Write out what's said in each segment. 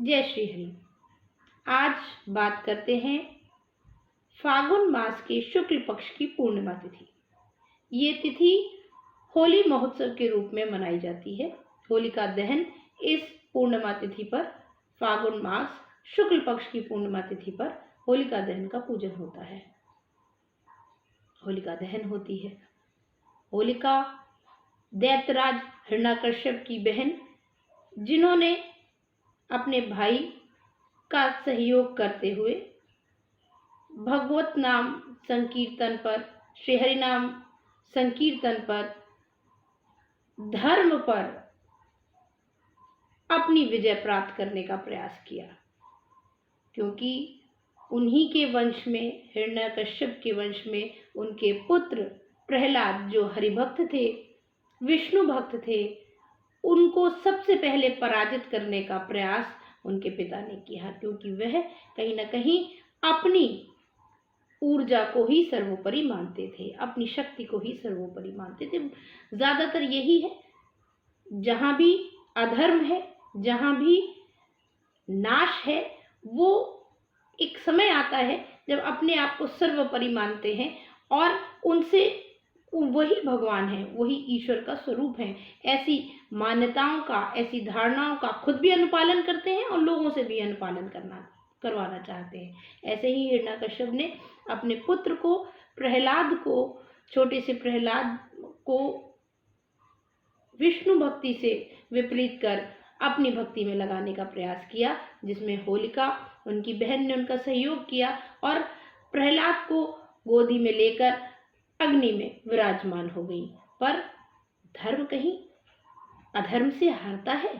जय श्री हरि। आज बात करते हैं फागुन मास के शुक्ल पक्ष की पूर्णिमा तिथि। ये तिथि होली महोत्सव के रूप में मनाई जाती है। होलिका दहन इस पूर्णिमा तिथि पर, फागुन मास शुक्ल पक्ष की पूर्णिमा तिथि पर होलिका दहन का पूजन होता है। होलिका दहन होती है। होलिका दैत्यराज हिरण्यकश्यप की बहन, जिन्होंने अपने भाई का सहयोग करते हुए भगवत नाम संकीर्तन पर, श्री हरि नाम संकीर्तन पर, धर्म पर अपनी विजय प्राप्त करने का प्रयास किया। क्योंकि उन्हीं के वंश में, हिरण्यकश्यप के वंश में, उनके पुत्र प्रहलाद जो हरिभक्त थे, विष्णु भक्त थे, उनको सबसे पहले पराजित करने का प्रयास उनके पिता ने किया। क्योंकि वह कहीं ना कहीं अपनी ऊर्जा को ही सर्वोपरि मानते थे, अपनी शक्ति को ही सर्वोपरि मानते थे। ज्यादातर यही है, जहां भी अधर्म है, जहां भी नाश है, वो एक समय आता है जब अपने आप को सर्वोपरि मानते हैं और उनसे वही भगवान है, वही ईश्वर का स्वरूप है। ऐसी मान्यताओं का, ऐसी धारणाओं का खुद भी अनुपालन करते हैं और लोगों से भी अनुपालन करवाना चाहते हैं। ऐसे ही हिरण्यकश्यप ने अपने पुत्र को, प्रहलाद को, छोटे से प्रहलाद को विष्णु भक्ति से विपरीत कर अपनी भक्ति में लगाने का प्रयास किया, जिसमें होलिका, उनकी बहन ने उनका सहयोग किया और प्रहलाद को गोदी में लेकर अग्नि में विराजमान हो गई। पर धर्म कहीं अधर्म से हारता है।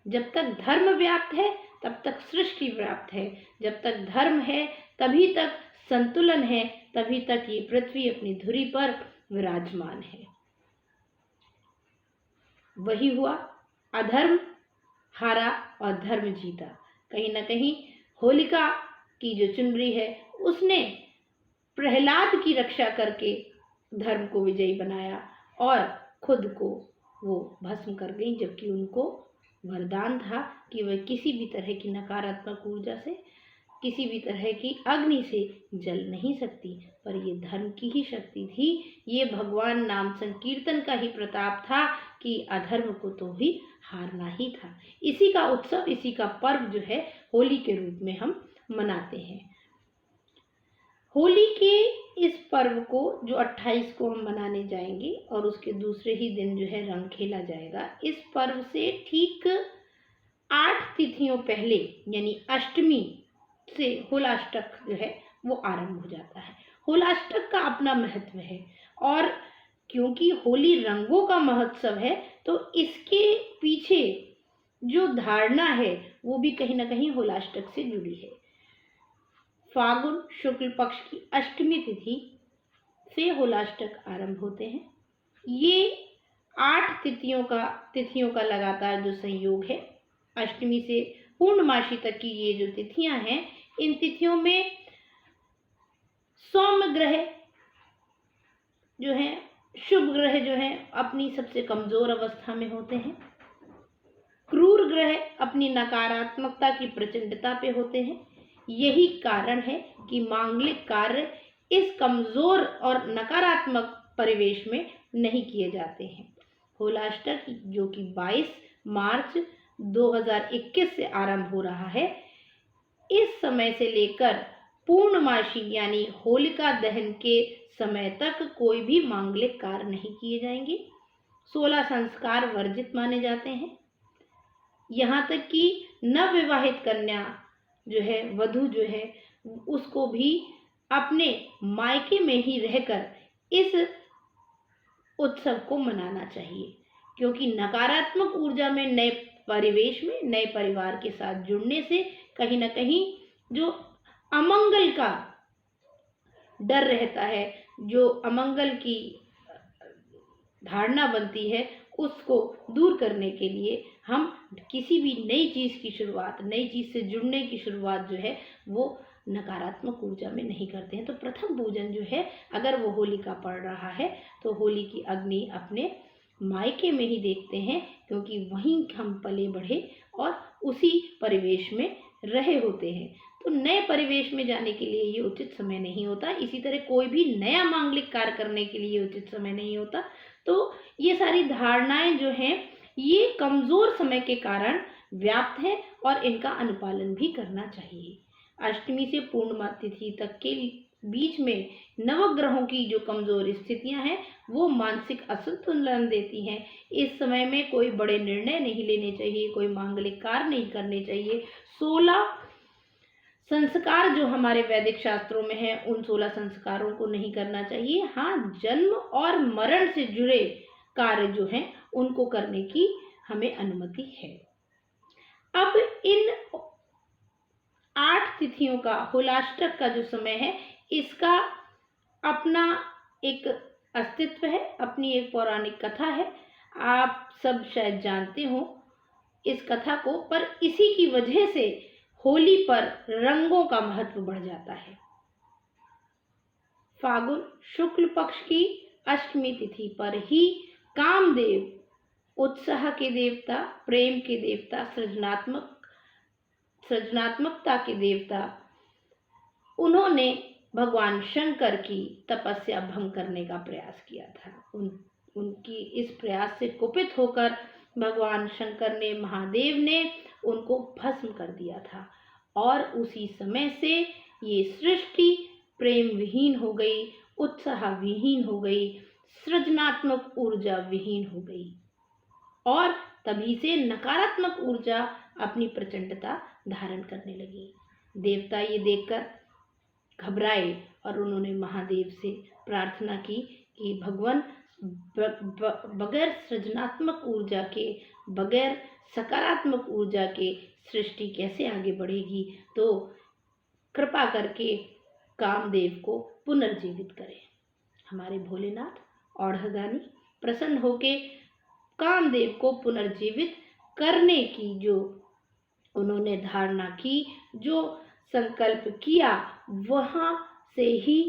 जब तक धर्म व्याप्त है तब तक सृष्टि व्याप्त है। जब तक धर्म है तभी तक संतुलन है, तभी तक ये पृथ्वी अपनी धुरी पर विराजमान है। वही हुआ, अधर्म हारा और धर्म जीता। कहीं ना कहीं होलिका की जो चुनरी है, उसने प्रहलाद की रक्षा करके धर्म को विजयी बनाया और खुद को वो भस्म कर गई। जबकि उनको वरदान था कि वह किसी भी तरह की नकारात्मक ऊर्जा से, किसी भी तरह की अग्नि से जल नहीं सकती। पर ये धर्म की ही शक्ति थी, ये भगवान नाम संकीर्तन का ही प्रताप था कि अधर्म को तो ही हारना ही था। इसी का उत्सव, इसी का पर्व जो है, होली के रूप में हम मनाते हैं। होली के इस पर्व को जो 28 को हम मनाने जाएंगे और उसके दूसरे ही दिन जो है रंग खेला जाएगा। इस पर्व से ठीक 8 तिथियों पहले, यानी अष्टमी से होलाष्टक जो है वो आरंभ हो जाता है। होलाष्टक का अपना महत्व है और क्योंकि होली रंगों का महोत्सव है, तो इसके पीछे जो धारणा है वो भी कहीं ना कहीं होलाष्टक से जुड़ी है। फागुन शुक्ल पक्ष की अष्टमी तिथि से होलाष्टक आरंभ होते हैं। ये 8 तिथियों का लगातार जो संयोग है, अष्टमी से पूर्णमासी तक की ये जो तिथियां हैं, इन तिथियों में सौम्य ग्रह जो हैं, शुभ ग्रह जो हैं, अपनी सबसे कमजोर अवस्था में होते हैं। क्रूर ग्रह अपनी नकारात्मकता की प्रचंडता पे होते हैं। यही कारण है कि मांगलिक कार्य इस कमजोर और नकारात्मक परिवेश में नहीं किए जाते हैं। होलाष्टक जो कि 22 मार्च 2021 से आरंभ हो रहा है, इस समय से लेकर पूर्णमासी यानी होलिका दहन के समय तक कोई भी मांगलिक कार्य नहीं किए जाएंगे। 16 संस्कार वर्जित माने जाते हैं। यहाँ तक कि नवविवाहित कन्या जो है, वधू जो है, उसको भी अपने मायके में ही रहकर इस उत्सव को मनाना चाहिए। क्योंकि नकारात्मक ऊर्जा में, नए परिवेश में, नए परिवार के साथ जुड़ने से कहीं ना कहीं जो अमंगल का डर रहता है, जो अमंगल की धारणा बनती है, उसको दूर करने के लिए हम किसी भी नई चीज की शुरुआत, नई चीज से जुड़ने की शुरुआत जो है वो नकारात्मक ऊर्जा में नहीं करते हैं। तो प्रथम पूजन जो है, अगर वो होली का पड़ रहा है, तो होली की अग्नि अपने मायके में ही देखते हैं, क्योंकि वहीं हम पले बढ़े और उसी परिवेश में रहे होते हैं। तो नए परिवेश में जाने के लिए ये उचित समय नहीं होता। इसी तरह कोई भी नया मांगलिक कार्य करने के लिए उचित समय नहीं होता। तो ये सारी धारणाएं जो हैं ये कमजोर समय के कारण व्याप्त है और इनका अनुपालन भी करना चाहिए। अष्टमी से पूर्णिमा तिथि तक के बीच में नवग्रहों की जो कमजोर स्थितियां हैं वो मानसिक असंतुलन देती हैं। इस समय में कोई बड़े निर्णय नहीं लेने चाहिए, कोई मांगलिक कार्य नहीं करने चाहिए। 16 संस्कार जो हमारे वैदिक शास्त्रों में है उन 16 संस्कारों को नहीं करना चाहिए। हाँ, जन्म और मरण से जुड़े कार्य जो हैं उनको करने की हमें अनुमति है। अब इन 8 तिथियों का होलाष्टक का जो समय है इसका अपना एक अस्तित्व है, अपनी एक पौराणिक कथा है। आप सब शायद जानते हो इस कथा को, पर इसी की वजह से होली पर रंगों का महत्व बढ़ जाता है। फागुन शुक्ल पक्ष की अष्टमी तिथि पर ही कामदेव, उत्साह के देवता, प्रेम के देवता, सृजनात्मकता के देवता, उन्होंने भगवान शंकर की तपस्या भंग करने का प्रयास किया था। उनकी इस प्रयास से कुपित होकर भगवान शंकर ने, महादेव ने उनको भस्म कर दिया था और उसी समय से ये सृष्टि प्रेम विहीन हो गई, उत्साह विहीन हो गई, सृजनात्मक ऊर्जा विहीन हो गई और तभी से नकारात्मक ऊर्जा अपनी प्रचंडता धारण करने लगी। देवता ये देखकर घबराए और उन्होंने महादेव से प्रार्थना की कि भगवान, बगैर सृजनात्मक ऊर्जा के, बगैर सकारात्मक ऊर्जा के सृष्टि कैसे आगे बढ़ेगी, तो कृपा करके कामदेव को पुनर्जीवित करें। हमारे भोलेनाथ औढ़गानी प्रसन्न होके कामदेव को पुनर्जीवित करने की जो उन्होंने धारणा की, जो संकल्प किया, वहां से ही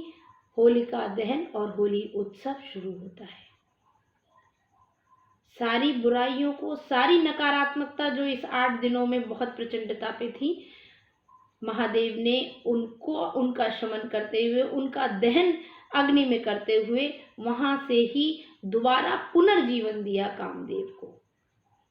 होलिका दहन और होली उत्सव शुरू होता है। सारी बुराइयों को, सारी नकारात्मकता जो इस 8 दिनों में बहुत प्रचंडता पे थी, महादेव ने उनको, उनका शमन करते हुए, उनका दहन अग्नि में करते हुए वहां से ही दोबारा पुनर्जीवन दिया कामदेव को।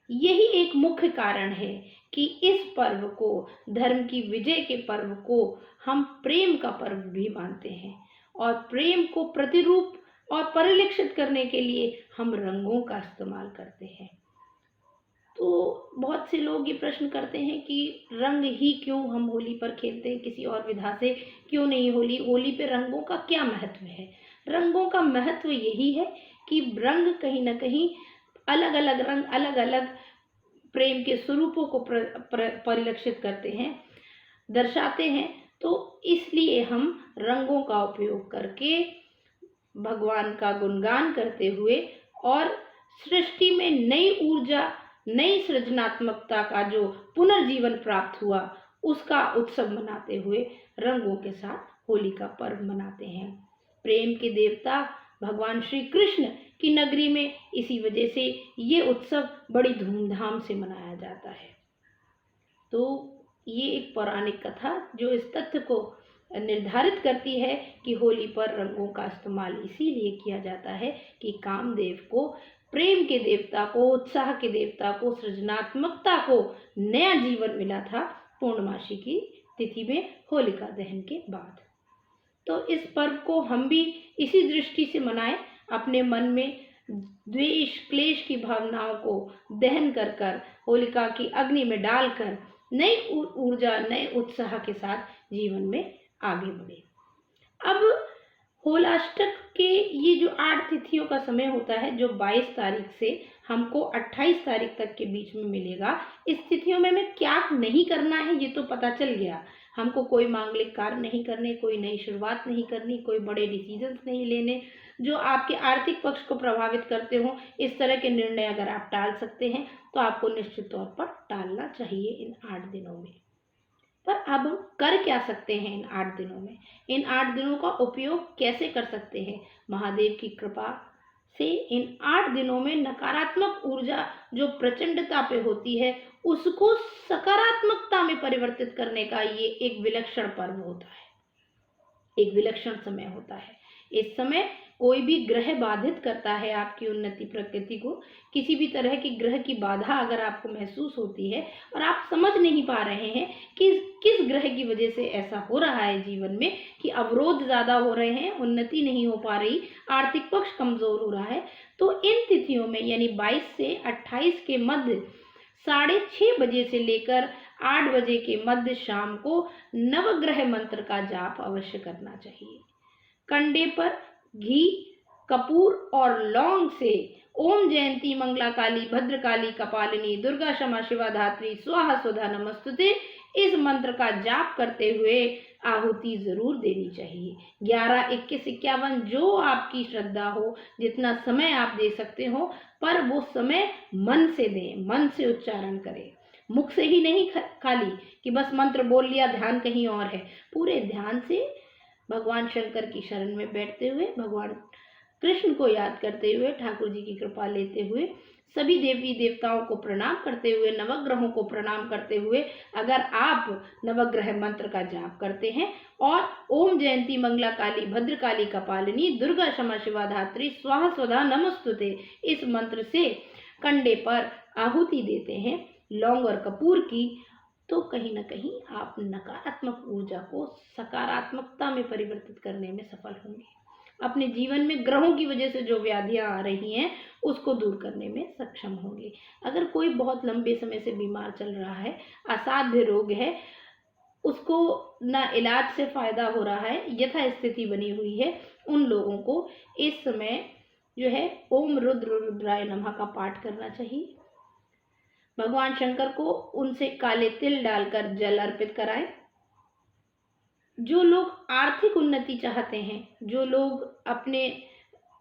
यही एक मुख्य कारण है कि इस पर्व को, धर्म की विजय के पर्व को हम प्रेम का पर्व भी मानते हैं और प्रेम को प्रतिरूप और परिलक्षित करने के लिए हम रंगों का इस्तेमाल करते हैं। तो बहुत से लोग ये प्रश्न करते हैं कि रंग ही क्यों हम होली पर खेलते हैं, किसी और विधा से क्यों नहीं होली? होली पे रंगों का क्या महत्व है? रंगों का महत्व यही है कि रंग कहीं ना कहीं अलग अलग रंग अलग अलग प्रेम के स्वरूपों को परिलक्षित करते हैं, दर्शाते हैं। तो इसलिए हम रंगों का उपयोग करके भगवान का गुणगान करते हुए और सृष्टि में नई ऊर्जा, नई सृजनात्मकता का जो पुनर्जीवन प्राप्त हुआ, उसका उत्सव मनाते हुए रंगों के साथ होली का पर्व मनाते हैं। प्रेम के देवता भगवान श्री कृष्ण की नगरी में इसी वजह से ये उत्सव बड़ी धूमधाम से मनाया जाता है। तो ये एक पौराणिक कथा जो इस तथ्य को निर्धारित करती है कि होली पर रंगों का इस्तेमाल इसीलिए किया जाता है कि कामदेव को, प्रेम के देवता को, उत्साह के देवता को, सृजनात्मकता को नया जीवन मिला था पूर्णमासी की तिथि में होलिका दहन के बाद। तो इस पर्व को हम भी इसी दृष्टि से मनाएं, अपने मन में द्वेष क्लेश की भावनाओं को दहन कर कर, होलिका की अग्नि में डालकर नई ऊर्जा, नए उत्साह के साथ जीवन में आगे बढ़े। अब होलाष्टक के ये जो 8 तिथियों का समय होता है, जो 22 तारीख से हमको 28 तारीख तक के बीच में मिलेगा, इस तिथियों में हमें क्या नहीं करना है ये तो पता चल गया। हमको कोई मांगलिक कार्य नहीं करने, कोई नई शुरुआत नहीं करनी, कोई बड़े डिसीजंस नहीं लेने जो आपके आर्थिक पक्ष को प्रभावित करते हो। इस तरह के निर्णय अगर आप टाल सकते हैं तो आपको निश्चित तौर पर टालना चाहिए इन 8 दिनों में। पर अब हम कर क्या सकते हैं इन 8 दिनों में? इन 8 दिनों का उपयोग कैसे कर सकते हैं? महादेव की कृपा से इन 8 दिनों में नकारात्मक ऊर्जा जो प्रचंडता पे होती है उसको सकारात्मकता में परिवर्तित करने का ये एक विलक्षण पर्व होता है, एक विलक्षण समय होता है। इस समय कोई भी ग्रह बाधित करता है आपकी उन्नति प्रकृति को, किसी भी तरह की ग्रह की बाधा अगर आपको महसूस होती है और आप समझ नहीं पा रहे हैं कि किस ग्रह की वजह से ऐसा हो रहा है जीवन में कि अवरोध ज्यादा हो रहे हैं, उन्नति नहीं हो पा रही, आर्थिक पक्ष कमजोर हो रहा है, तो इन तिथियों में यानी 22 से 28 के मध्य 6:30 बजे से लेकर 8 बजे के मध्य शाम को नवग्रह मंत्र का जाप अवश्य करना चाहिए। कंडे पर घी, कपूर और लौंग से ओम जयंती मंगला काली भद्रकाली कपालिनी दुर्गा क्षमा शिवा धात्री स्वाहा स्वधा नमस्तुते इस मंत्र का जाप करते हुए आहुति जरूर देनी चाहिए। 11, 21, 51 जो आपकी श्रद्धा हो, जितना समय आप दे सकते हो, पर वो समय मन से दें, मन से उच्चारण करें, मुख से ही नहीं खाली कि बस मंत्र बोल लिया, ध्यान कहीं और है। पूरे ध्यान से भगवान शंकर की शरण में बैठते हुए, भगवान कृष्ण को याद करते हुए, ठाकुर जी की कृपा लेते हुए, सभी देवी देवताओं को प्रणाम करते हुए, नवग्रहों को प्रणाम करते हुए अगर आप नवग्रह मंत्र का जाप करते हैं और ओम जयंती मंगला काली भद्रकाली कपालिनी दुर्गा क्षमा शिवा धात्री स्वाहा स्वधा नमस्तुते इस मंत्र से कंडे पर आहुति देते हैं लौंग और कपूर की, तो कहीं ना कहीं आप नकारात्मक ऊर्जा को सकारात्मकता में परिवर्तित करने में सफल होंगे। अपने जीवन में ग्रहों की वजह से जो व्याधियां आ रही हैं उसको दूर करने में सक्षम होंगे। अगर कोई बहुत लंबे समय से बीमार चल रहा है, असाध्य रोग है, उसको ना इलाज से फायदा हो रहा है, यथा स्थिति बनी हुई है, उन लोगों को इस समय जो है ओम रुद्र रुद्राय नमः का पाठ करना चाहिए। भगवान शंकर को उनसे काले तिल डालकर जल अर्पित कराएं। जो लोग आर्थिक उन्नति चाहते हैं, जो लोग अपने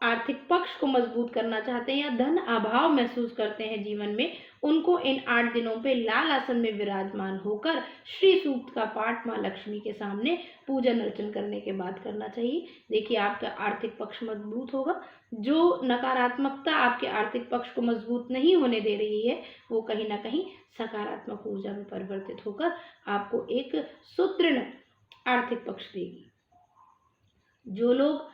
आर्थिक पक्ष को मजबूत करना चाहते हैं या धन अभाव महसूस करते हैं जीवन में, उनको इन 8 दिनों पे लाल आसन में विराजमान होकर श्री सूक्त का पाठ माँ लक्ष्मी के सामने पूजन अर्चन करने के बाद करना चाहिए। देखिए आपका आर्थिक पक्ष मजबूत होगा। जो नकारात्मकता आपके आर्थिक पक्ष को मजबूत नहीं होने दे रही है वो कहीं ना कहीं सकारात्मक ऊर्जा में परिवर्तित होकर आपको एक सुदृढ़ आर्थिक पक्ष देगी। जो लोग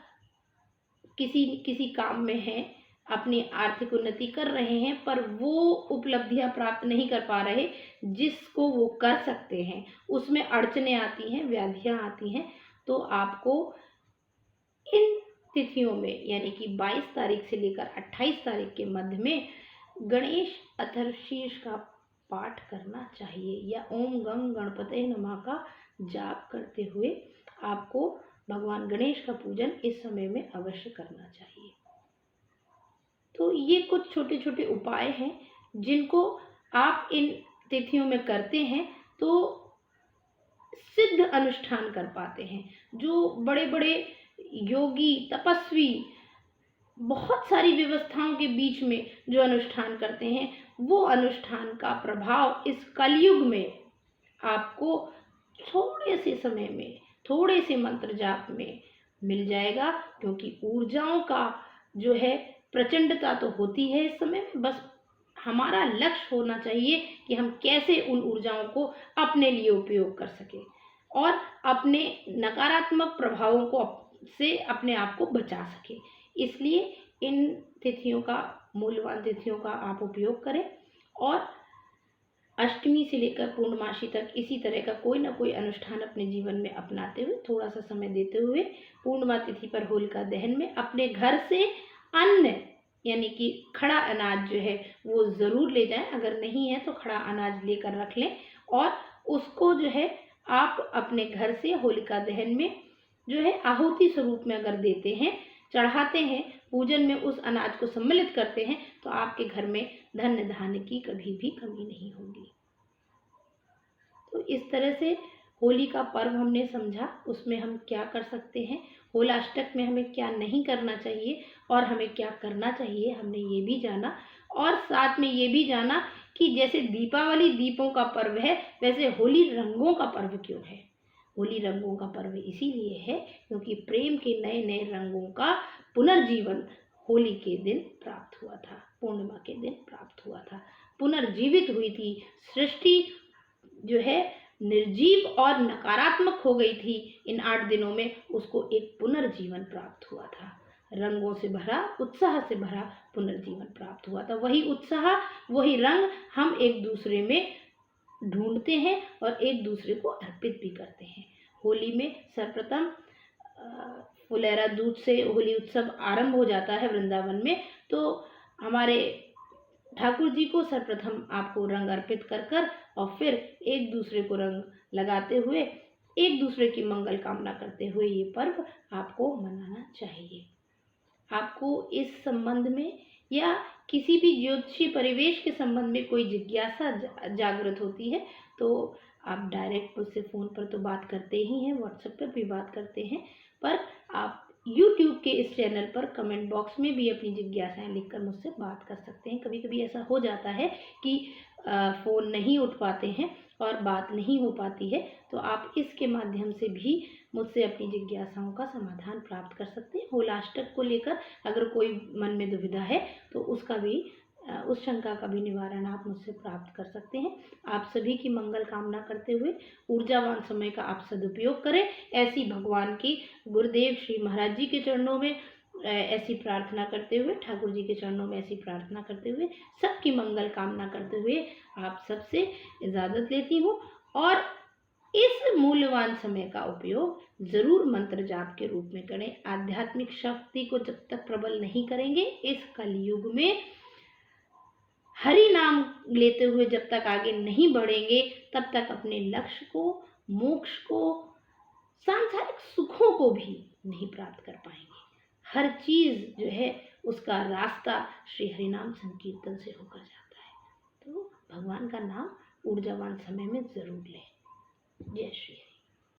किसी काम में हैं, अपनी आर्थिक उन्नति कर रहे हैं, पर वो उपलब्धियां प्राप्त नहीं कर पा रहे जिसको वो कर सकते हैं, उसमें अड़चने आती हैं, व्याधियां आती हैं, तो आपको इन तिथियों में यानी कि 22 तारीख से लेकर 28 तारीख के मध्य में गणेश अथर्वशीर्ष का पाठ करना चाहिए या ओम गंग गणपते नमः का जाप करते हुए आपको भगवान गणेश का पूजन इस समय में अवश्य करना चाहिए। तो ये कुछ छोटे छोटे उपाय हैं जिनको आप इन तिथियों में करते हैं तो सिद्ध अनुष्ठान कर पाते हैं। जो बड़े बड़े योगी तपस्वी बहुत सारी व्यवस्थाओं के बीच में जो अनुष्ठान करते हैं, वो अनुष्ठान का प्रभाव इस कलयुग में आपको थोड़े से समय में, थोड़े से मंत्र जाप में मिल जाएगा, क्योंकि ऊर्जाओं का जो है प्रचंडता तो होती है इस समय में। बस हमारा लक्ष्य होना चाहिए कि हम कैसे उन ऊर्जाओं को अपने लिए उपयोग कर सकें और अपने नकारात्मक प्रभावों को से अपने आप को बचा सके। इसलिए इन तिथियों का, मूल्यवान तिथियों का आप उपयोग करें और अष्टमी से लेकर पूर्णमासी तक इसी तरह का कोई ना कोई अनुष्ठान अपने जीवन में अपनाते हुए, थोड़ा सा समय देते हुए, पूर्णिमा तिथि पर होलिका दहन में अपने घर से अन्न यानी कि खड़ा अनाज जो है वो ज़रूर ले जाएं। अगर नहीं है तो खड़ा अनाज लेकर रख लें और उसको जो है आप अपने घर से होलिका दहन में जो है आहुति स्वरूप में अगर देते हैं, चढ़ाते हैं, पूजन में उस अनाज को सम्मिलित करते हैं, तो आपके घर में धन धान्य की कभी भी कमी नहीं होगी। तो इस तरह से होली का पर्व हमने समझा, उसमें हम क्या कर सकते हैं, होलाष्टक में हमें क्या नहीं करना चाहिए और हमें क्या करना चाहिए, हमने ये भी जाना। और साथ में ये भी जाना कि जैसे दीपावली दीपों का पर्व है, वैसे होली रंगों का पर्व क्यों है। होली रंगों का पर्व इसीलिए है क्योंकि प्रेम के नए नए रंगों का पुनर्जीवन होली के दिन प्राप्त हुआ था, पूर्णिमा के दिन प्राप्त हुआ था, पुनर्जीवित हुई थी सृष्टि जो है, निर्जीव और नकारात्मक हो गई थी। इन 8 दिनों में उसको एक पुनर्जीवन प्राप्त हुआ था, रंगों से भरा, उत्साह से भरा पुनर्जीवन प्राप्त हुआ था। वही उत्साह, वही रंग हम एक दूसरे में ढूंढते हैं और एक दूसरे को अर्पित भी करते हैं। होली में सर्वप्रथम फुलेरा दूध से होली उत्सव आरंभ हो जाता है वृंदावन में। तो हमारे ठाकुर जी को सर्वप्रथम आपको रंग अर्पित कर कर और फिर एक दूसरे को रंग लगाते हुए, एक दूसरे की मंगल कामना करते हुए ये पर्व आपको मनाना चाहिए। आपको इस संबंध में या किसी भी ज्योतिषी परिवेश के संबंध में कोई जिज्ञासा जागृत होती है तो आप डायरेक्ट मुझसे फ़ोन पर तो बात करते ही हैं, व्हाट्सएप पर भी बात करते हैं, पर आप YouTube के इस चैनल पर कमेंट बॉक्स में भी अपनी जिज्ञासाएं लिखकर मुझसे बात कर सकते हैं। कभी कभी ऐसा हो जाता है कि फ़ोन नहीं उठ पाते हैं और बात नहीं हो पाती है, तो आप इसके माध्यम से भी मुझसे अपनी जिज्ञासाओं का समाधान प्राप्त कर सकते हैं। होलाष्टक को लेकर अगर कोई मन में दुविधा है तो उसका भी उस शंका का भी निवारण आप मुझसे प्राप्त कर सकते हैं। आप सभी की मंगल कामना करते हुए ऊर्जावान समय का आप सदुपयोग करें, ऐसी भगवान की गुरुदेव श्री महाराज जी के चरणों में ऐसी प्रार्थना करते हुए, ठाकुर जी के चरणों में ऐसी प्रार्थना करते हुए, सबकी मंगल कामना करते हुए आप सबसे इजाज़त लेती हूँ। और इस मूल्यवान समय का उपयोग जरूर मंत्र जाप के रूप में करें। आध्यात्मिक शक्ति को जब तक प्रबल नहीं करेंगे, इस कलयुग में हरि नाम लेते हुए जब तक आगे नहीं बढ़ेंगे, तब तक अपने लक्ष्य को, मोक्ष को, सांसारिक सुखों को भी नहीं प्राप्त कर पाएंगे। हर चीज जो है उसका रास्ता श्री हरिनाम संकीर्तन से होकर जाता है। तो भगवान का नाम ऊर्जावान समय में जरूर लें। जय श्री हरि।